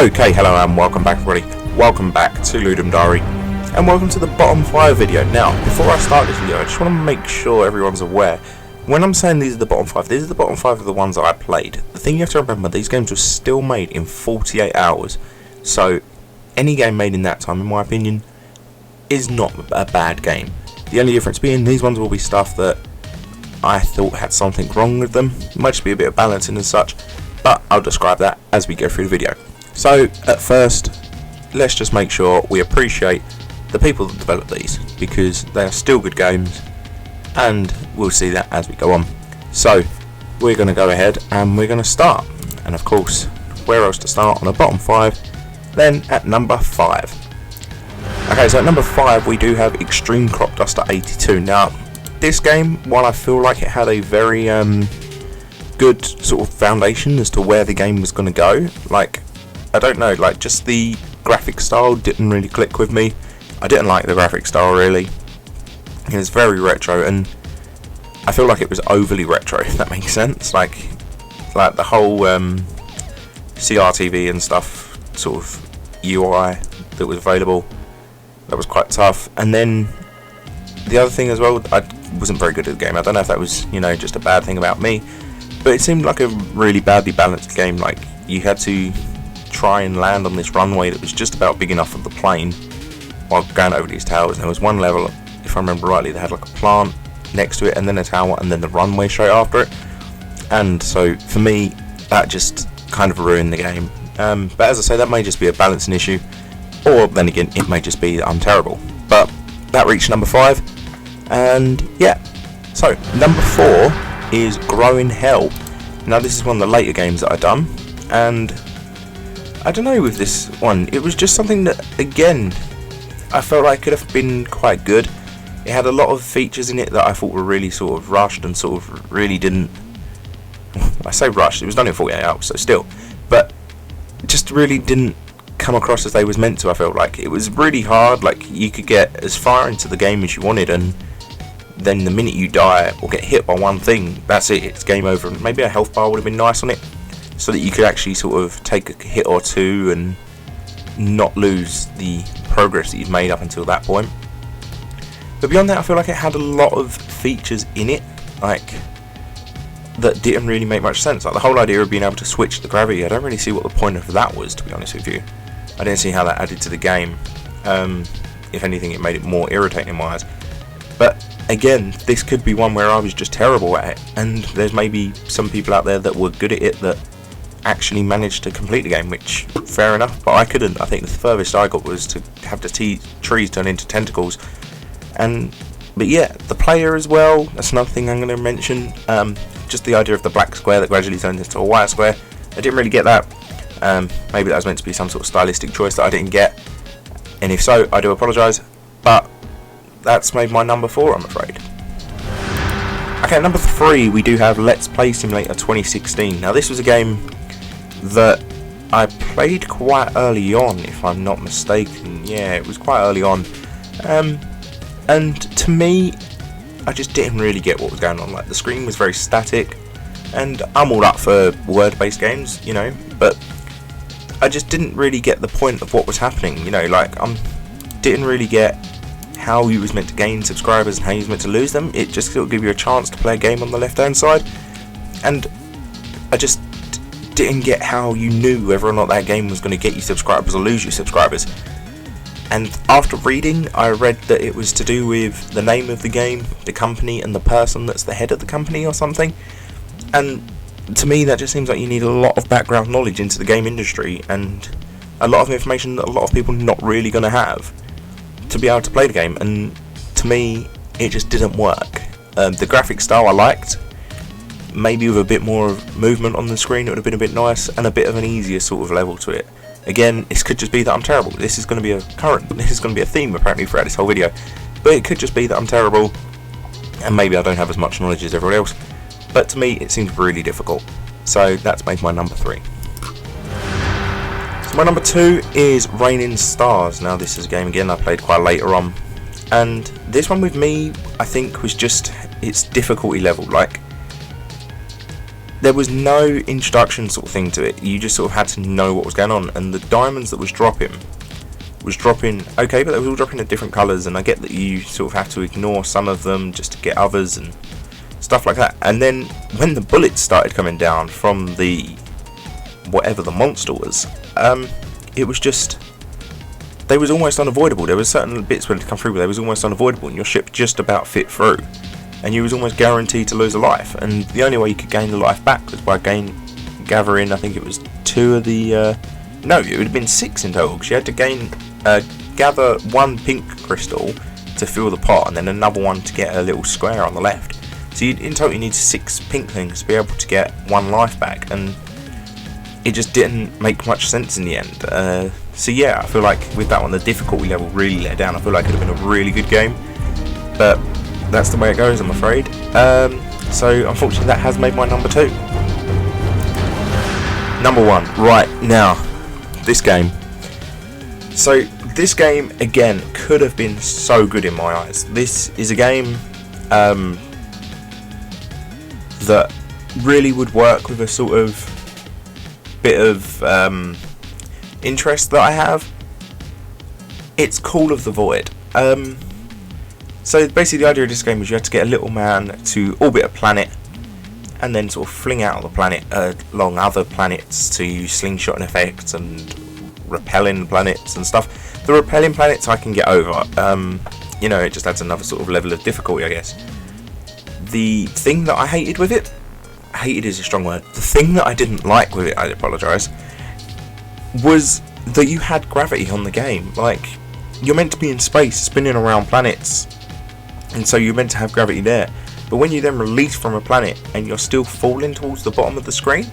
Okay, hello and welcome back everybody. Welcome back to Ludum Diary and welcome to the bottom 5 video. Now, before I start this video, I just want to make sure everyone's aware. When I'm saying these are the bottom 5, these are the bottom 5 of the ones that I played. The thing you have to remember, these games were still made in 48 hours. So, any game made in that time, in my opinion, is not a bad game. The only difference being, these ones will be stuff that I thought had something wrong with them. It might just be a bit of balancing and such, but I'll describe that as we go through the video. So, at first, let's just make sure we appreciate the people that develop these, because they are still good games, and we'll see that as we go on. So, we're going to go ahead and we're going to start. And of course, where else to start on the bottom 5? Then at number 5. Okay, so at number 5 we do have Extreme Crop Duster 82. Now, this game, while I feel like it had a very good sort of foundation as to where the game was going to go, like, I don't know, like, just the graphic style didn't really click with me. I didn't like the graphic style, really. It was very retro, and I feel like it was overly retro, if that makes sense. Like the whole CRTV and stuff, sort of UI that was available, that was quite tough. And then the other thing as well, I wasn't very good at the game. I don't know if that was, you know, just a bad thing about me, but it seemed like a really badly balanced game. Like, you had to try and land on this runway that was just about big enough for the plane while going over these towers. And there was one level, if I remember rightly, that had like a plant next to it, and then a tower, and then the runway straight after it. And so for me, that just kind of ruined the game. But as I say, that may just be a balancing issue, or then again, it may just be that I'm terrible. But that reached number 5, and yeah. So number 4 is Growing Hell. Now, this is one of the later games that I've done, and I don't know with this one, it was just something that, again, I felt like could have been quite good. It had a lot of features in it that I thought were really sort of rushed and sort of really didn't, I say rushed, it was done in 48 hours, so still, but just really didn't come across as they was meant to. I felt like it was really hard. Like, you could get as far into the game as you wanted, and then the minute you die or get hit by one thing, that's it, it's game over. And maybe a health bar would have been nice on it, so that you could actually sort of take a hit or two and not lose the progress that you've made up until that point. But beyond that, I feel like it had a lot of features in it, like, that didn't really make much sense. Like, the whole idea of being able to switch the gravity, I don't really see what the point of that was, to be honest with you. I didn't see how that added to the game. If anything, it made it more irritating in my eyes. But again, this could be one where I was just terrible at it, and there's maybe some people out there that were good at it that actually managed to complete the game, which, fair enough, but I couldn't. I think the furthest I got was to have the trees turn into tentacles. But yeah, the player as well, that's another thing I'm going to mention. Just the idea of the black square that gradually turned into a white square, I didn't really get that. Maybe that was meant to be some sort of stylistic choice that I didn't get, and if so, I do apologise, but that's made my number 4, I'm afraid. Okay, number 3, we do have Let's Play Simulator 2016. Now, this was a game that I played quite early on, if I'm not mistaken. Yeah, it was quite early on. And to me, I just didn't really get what was going on. Like, the screen was very static, and I'm all up for word-based games, you know, but I just didn't really get the point of what was happening, you know. Like, didn't really get how you was meant to gain subscribers and how you was meant to lose them. It just sort of give you a chance to play a game on the left-hand side, and I just didn't get how you knew whether or not that game was going to get you subscribers or lose you subscribers. And after reading, I read that it was to do with the name of the game, the company, and the person that's the head of the company or something. And to me, that just seems like you need a lot of background knowledge into the game industry, and a lot of information that a lot of people are not really going to have to be able to play the game. And to me, it just didn't work. The graphic style I liked. Maybe with a bit more movement on the screen, it would have been a bit nice, and a bit of an easier sort of level to it. Again, this could just be that I'm terrible. This is going to be a theme apparently throughout this whole video. But it could just be that I'm terrible, and maybe I don't have as much knowledge as everyone else. But to me, it seems really difficult. So that's made my number 3. So my number 2 is Raining Stars. Now, this is a game, again, I played quite later on. And this one with me, I think, was just its difficulty level. Like, there was no introduction sort of thing to it. You just sort of had to know what was going on, and the diamonds that was dropping, okay, but they were all dropping in different colours, and I get that you sort of have to ignore some of them just to get others and stuff like that. And then when the bullets started coming down from the whatever the monster was, it was just, they was almost unavoidable. There were certain bits where it come through, but they was almost unavoidable, and your ship just about fit through, and you was almost guaranteed to lose a life. And the only way you could gain the life back was by gathering, I think it was 2 of the no, it would have been 6 in total, because you had to gather 1 pink crystal to fill the pot, and then another one to get a little square on the left. So in total you need 6 pink things to be able to get 1 life back, and it just didn't make much sense in the end. So yeah, I feel like with that one the difficulty level really let down. I feel like it would have been a really good game, but that's the way it goes, I'm afraid. So unfortunately that has made my number 2. Number 1, right now, this game. So this game again could have been so good in my eyes. This is a game that really would work with a sort of bit of interest that I have. It's Call of the Void. So basically the idea of this game is you have to get a little man to orbit a planet and then sort of fling out of the planet along other planets to use slingshot effects and repelling planets and stuff. The repelling planets I can get over. You know, it just adds another sort of level of difficulty, I guess. The thing that I hated with it, hated is a strong word, the thing that I didn't like with it, I apologise, was that you had gravity on the game. Like, you're meant to be in space spinning around planets, and so you're meant to have gravity there, but when you then release from a planet and you're still falling towards the bottom of the screen,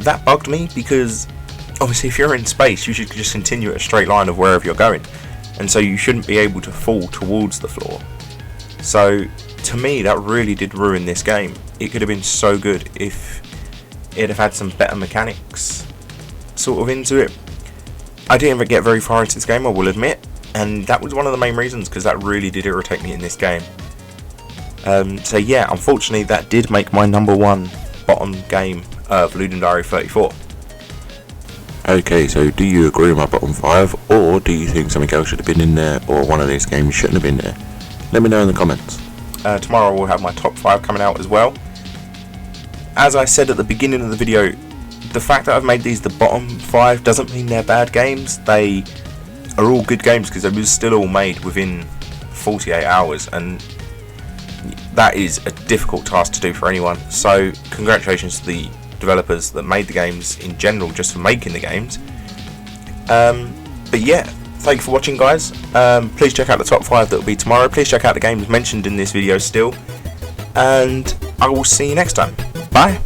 that bugged me, because obviously if you're in space you should just continue at a straight line of wherever you're going, and so you shouldn't be able to fall towards the floor. So to me that really did ruin this game. It could have been so good if it had had some better mechanics sort of into it. I didn't get very far into this game, I will admit, and that was one of the main reasons, because that really did irritate me in this game. So yeah, unfortunately that did make my number 1 bottom game of Ludum Dare 34. Okay, so do you agree with my bottom 5, or do you think something else should have been in there, or one of these games shouldn't have been there? Let me know in the comments. Tomorrow we'll have my top 5 coming out as well. As I said at the beginning of the video, the fact that I've made these the bottom 5 doesn't mean they're bad games. They are all good games, because they were still all made within 48 hours, and that is a difficult task to do for anyone. So congratulations to the developers that made the games in general, just for making the games. But yeah, thank you for watching, guys. Please check out the top 5 that will be tomorrow. Please check out the games mentioned in this video still, and I will see you next time. Bye.